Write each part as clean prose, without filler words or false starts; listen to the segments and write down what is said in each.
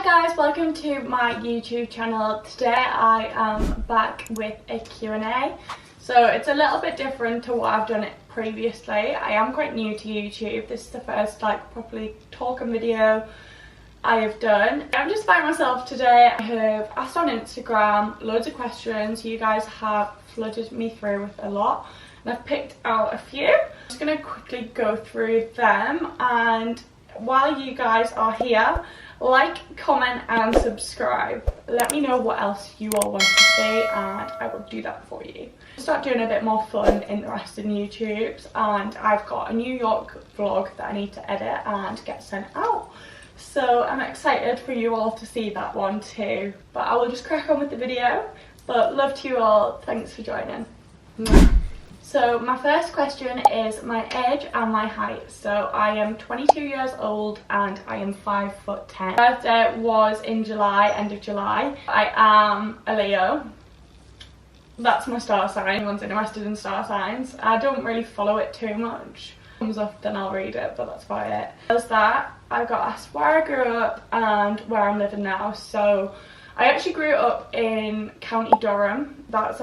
guys, welcome to my YouTube channel. Today I am back with a Q&A. So it's a little bit different to what I've done it previously. I am quite new to YouTube. This is the first properly talking video I have done. I'm just by myself today. I have asked on Instagram loads of questions. You guys have flooded me through with a lot and I've picked out a few. I'm just going to quickly go through them, and while you guys are here, like, comment and subscribe. Let me know what else you all want to see and I will do that for you. Start doing a bit more fun in the rest of YouTube's, and I've got a New York vlog that I need to edit and get sent out. So I'm excited for you all to see that one too. But I will just crack on with the video. But love to you all. Thanks for joining. So my first question is my age and my height. So I am 22 years old and I am 5'10". My birthday was in July, end of July. I am a Leo. That's my star sign. If anyone's interested in star signs, I don't really follow it too much. Comes up, then I'll read it, but that's about it. As that, I got asked where I grew up and where I'm living now. So I actually grew up in County Durham. That's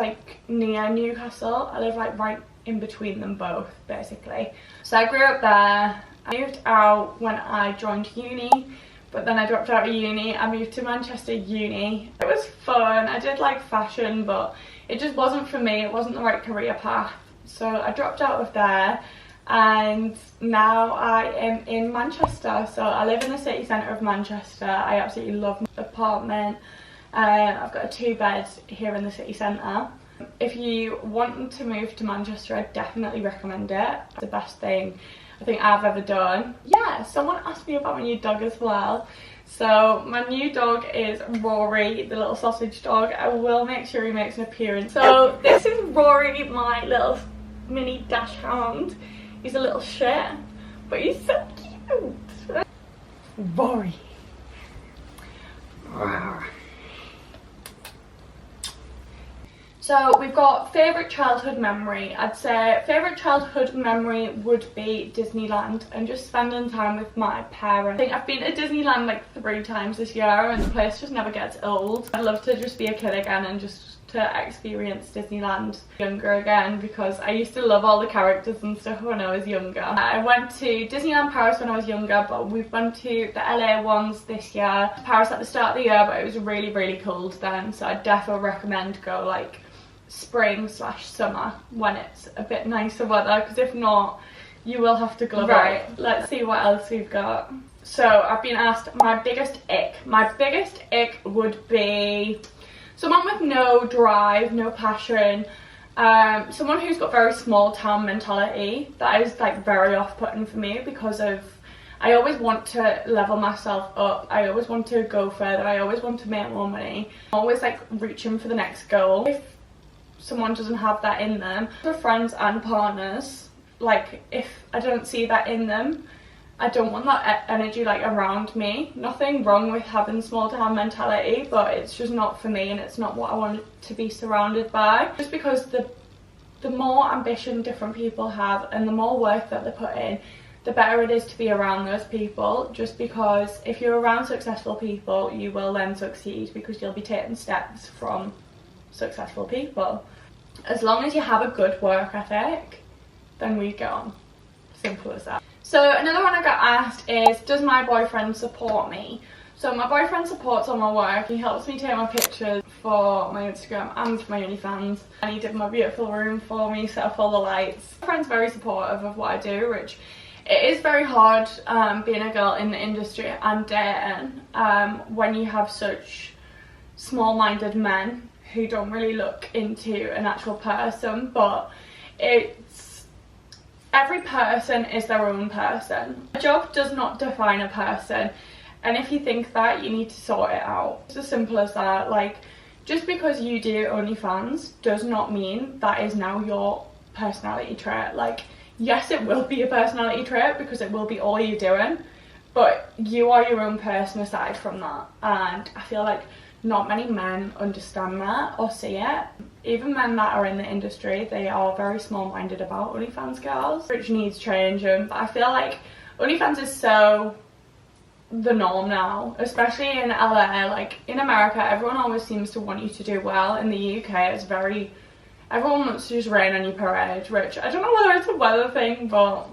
near Newcastle. I live right in between them both, basically. So I grew up there. I moved out when I joined uni, but then I dropped out of uni. I moved to Manchester uni. It was fun. I did like fashion, but it just wasn't for me. It wasn't the right career path. So I dropped out of there, and now I am in Manchester. So I live in the city centre of Manchester. I absolutely love my apartment. I've got a 2-bed here in the city centre. If you want to move to Manchester, I definitely recommend it. It's the best thing I think I've ever done. Yeah, someone asked me about my new dog as well. So my new dog is Rory, the little sausage dog. I will make sure he makes an appearance. So this is Rory, my little mini dash hound. He's a little shit, but he's so cute. Rory. So we've got favourite childhood memory. I'd say favourite childhood memory would be Disneyland and just spending time with my parents. I think I've been to Disneyland 3 times this year and the place just never gets old. I'd love to just be a kid again and just to experience Disneyland younger again, because I used to love all the characters and stuff when I was younger. I went to Disneyland Paris when I was younger, but we've been to the LA ones this year. Paris at the start of the year, but it was really cold then, so I'd definitely recommend go spring/summer when it's a bit nicer weather, because if not you will have to go. Right, let's see what else we've got. So I've been asked my biggest ick. My biggest ick would be someone with no drive, no passion, someone who's got very small town mentality. That is very off-putting for me, because I always want to level myself up. I always want to go further. I always want to make more money. I'm always reaching for the next goal. If someone doesn't have that in them, for friends and partners, if I don't see that in them, I don't want that energy around me. Nothing wrong with having small town mentality, but it's just not for me and it's not what I want to be surrounded by. Just because the more ambition different people have and the more work that they put in, the better it is to be around those people. Just because if you're around successful people, you will then succeed, because you'll be taking steps from successful people. As long as you have a good work ethic, then we get on. Simple as that. So another one I got asked is, does my boyfriend support me? So my boyfriend supports all my work. He helps me take my pictures for my Instagram and for my OnlyFans, and he did my beautiful room for me, set up all the lights. My friend's very supportive of what I do, which it is very hard being a girl in the industry and dating when you have such small-minded men who don't really look into an actual person. But every person is their own person. A job does not define a person, and if you think that, you need to sort it out. It's as simple as that. Just because you do OnlyFans does not mean that is now your personality trait. Yes, it will be a personality trait because it will be all you're doing, but you are your own person aside from that, and I feel not many men understand that or see it. Even men that are in the industry, they are very small-minded about OnlyFans girls, which needs changing. But I feel OnlyFans is so the norm now, especially in LA. Like in America, everyone always seems to want you to do well. In the UK, it's very, everyone wants to just rain on your parade, which I don't know whether it's a weather thing, but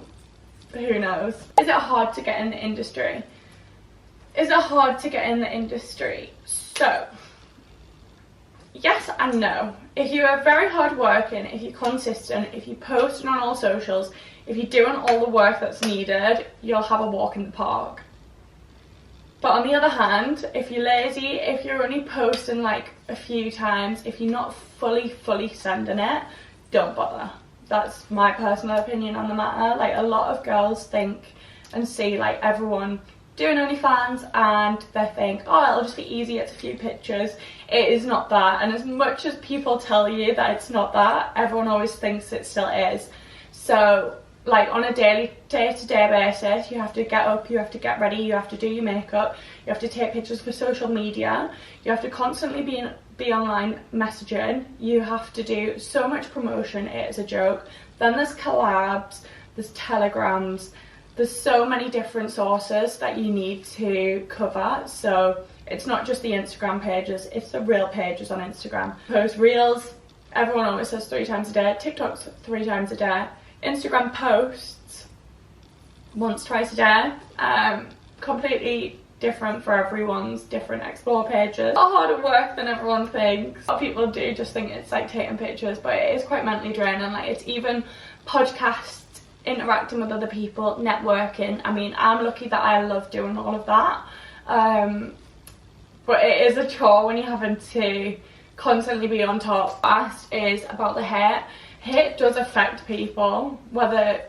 who knows. Is it hard to get in the industry? Is it hard to get in the industry? So yes and no. If you are very hard working, if you're consistent, if you're posting on all socials, if you're doing all the work that's needed, you'll have a walk in the park. But on the other hand, if you're lazy, if you're only posting like a few times, if you're not fully sending it, don't bother. That's my personal opinion on the matter. Like a lot of girls think and see like everyone doing OnlyFans and they think, oh, it'll just be easy, it's a few pictures. It is not that, and as much as people tell you that it's not that, everyone always thinks it still is. So like on a day-to-day basis, you have to get up, you have to get ready, you have to do your makeup, you have to take pictures for social media, you have to constantly be online messaging, you have to do so much promotion, it is a joke. Then there's collabs, there's telegrams, there's so many different sources that you need to cover. So it's not just the Instagram pages, it's the real pages on Instagram. Post reels, everyone always says 3 times a day, TikTok's 3 times a day. Instagram posts once, twice a day. Completely different for everyone's different explore pages. A lot harder work than everyone thinks. A lot of people do just think it's like taking pictures, but it is quite mentally draining. Like it's even podcasts, interacting with other people, networking. I mean, I'm lucky that I love doing all of that. But it is a chore when you're having to constantly be on top. Last is about the hate. Hate does affect people, whether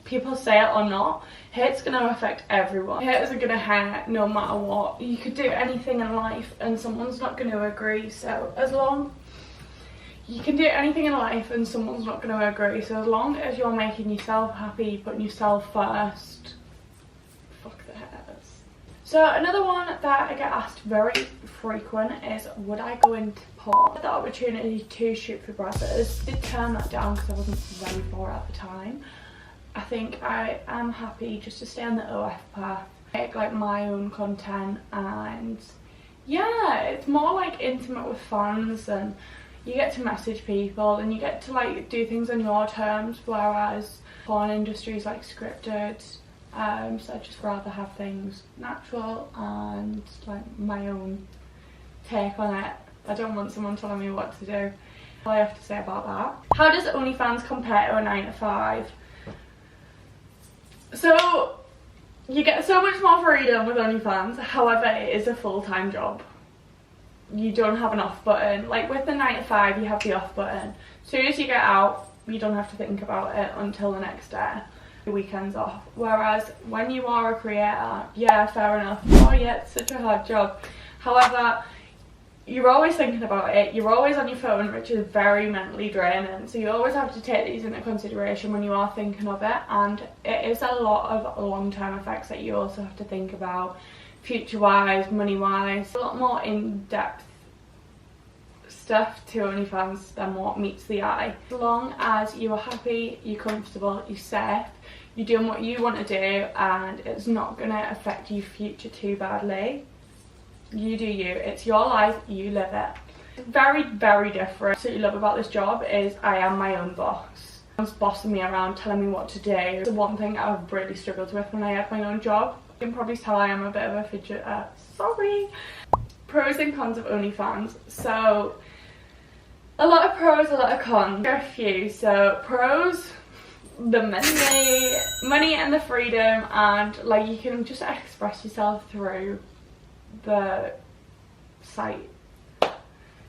people say it or not. Hate's going to affect everyone. Haters are going to hate no matter what. You could do anything in life and someone's not going to agree. So as long you can do anything in life and someone's not going to agree. So as long as you're making yourself happy, putting yourself first, fuck the haters. So another one that I get asked very frequent is, would I go into porn? I had the opportunity to shoot for brothers. I did turn that down because I wasn't ready for it at the time. I think I am happy just to stay on the OF path, make like my own content, and yeah, it's more like intimate with fans and you get to message people and you get to like do things on your terms, whereas porn industry is like scripted. So I'd just rather have things natural and like my own take on it. I don't want someone telling me what to do. All I have to say about that. How does OnlyFans compare to a 9 to 5? So you get so much more freedom with OnlyFans, however it is a full-time job. You don't have an off button. Like with the 9 to 5 you have the off button. As soon as you get out you don't have to think about it until the next day. The weekends off. Whereas when you are a creator, yeah, fair enough. Oh yeah, it's such a hard job. However, you're always thinking about it, you're always on your phone, which is very mentally draining. So you always have to take these into consideration when you are thinking of it, and it is a lot of long-term effects that you also have to think about, future-wise, money-wise. A lot more in-depth stuff to OnlyFans than what meets the eye. As long as you are happy, you're comfortable, you're safe, you're doing what you want to do, and it's not going to affect your future too badly. You do you. It's your life, you live it. Very, very different. What I love about this job is I am my own boss. Someone's bossing me around, telling me what to do. The one thing I've really struggled with when I had my own job. You can probably tell I am a bit of a fidgeter. Sorry. Pros and cons of OnlyFans. So a lot of pros, a lot of cons. There are a few. So pros, the money and the freedom, and like you can just express yourself through the site.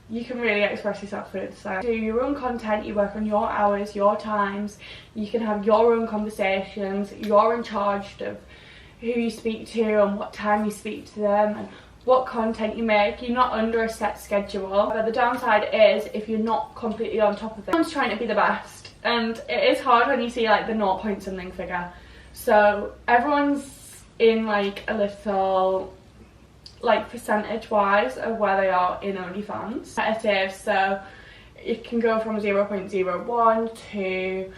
You can really express yourself through the site. Do your own content, you work on your hours, your times, you can have your own conversations, you're in charge of who you speak to and what time you speak to them and what content you make. You're not under a set schedule. But the downside is if you're not completely on top of it. Everyone's trying to be the best, and it is hard when you see like the 0 point something figure. So everyone's in like a little like percentage wise of where they are in OnlyFans. Competitive, so it can go from 0.01 to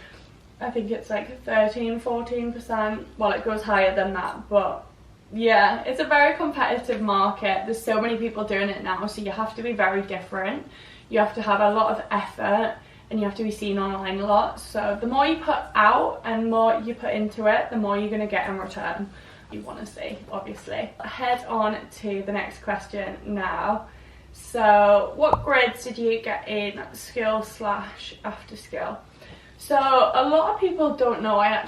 I think it's like 13-14%. Well, it goes higher than that, but yeah, it's a very competitive market. There's so many people doing it now, so you have to be very different. You have to have a lot of effort and you have to be seen online a lot. So the more you put out and more you put into it, the more you're going to get in return. You want to see, obviously. Head on to the next question now. So what grades did you get in school / after school? So a lot of people don't know, I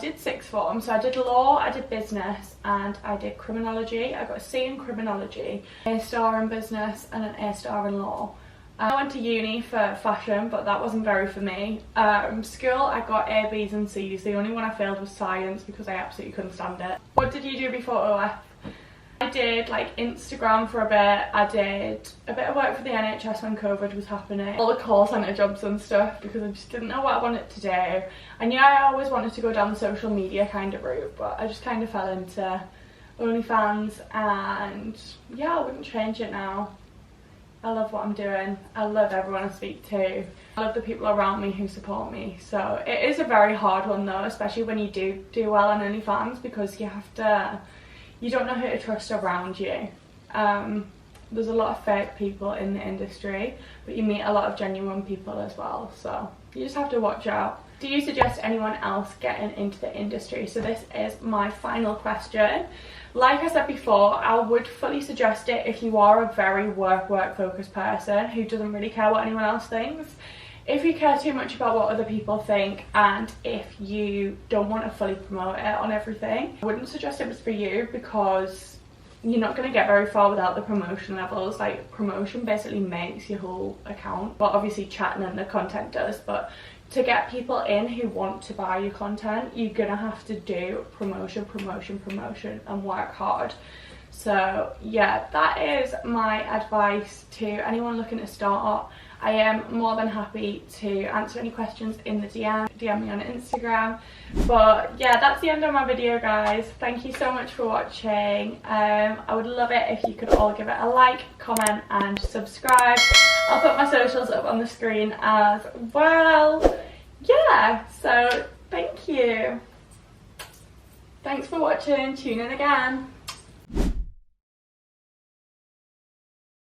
did sixth form. So I did law, I did business, and I did criminology. I got a C in criminology, A star in business, and an A star in law. I went to uni for fashion, but that wasn't very for me. School, I got A, B's and C's. The only one I failed was science because I absolutely couldn't stand it. What did you do before OF? I did like Instagram for a bit. I did a bit of work for the NHS when COVID was happening. All the call centre jobs and stuff because I just didn't know what I wanted to do. I knew I always wanted to go down the social media kind of route, but I just kind of fell into OnlyFans, and yeah, I wouldn't change it now. I love what I'm doing. I love everyone I speak to. I love the people around me who support me. So it is a very hard one though, especially when you do well on OnlyFans, because you don't know who to trust around you. There's a lot of fake people in the industry, but you meet a lot of genuine people as well. So you just have to watch out. Do you suggest anyone else getting into the industry? So this is my final question. Like I said before, I would fully suggest it if you are a very work focused person who doesn't really care what anyone else thinks. If you care too much about what other people think, and if you don't want to fully promote it on everything, I wouldn't suggest it was for you, because you're not going to get very far without the promotion levels. Like, promotion basically makes your whole account. Well, obviously chatting and the content does, but to get people in who want to buy your content, you're gonna have to do promotion and work hard. So yeah, that is my advice to anyone looking to start up. I am more than happy to answer any questions in the DM me on Instagram. But yeah, that's the end of my video, guys. Thank you so much for watching. I would love it if you could all give it a like, comment and subscribe. I'll put my socials up on the screen as well. Yeah, so thank you. Thanks for watching. Tune in again.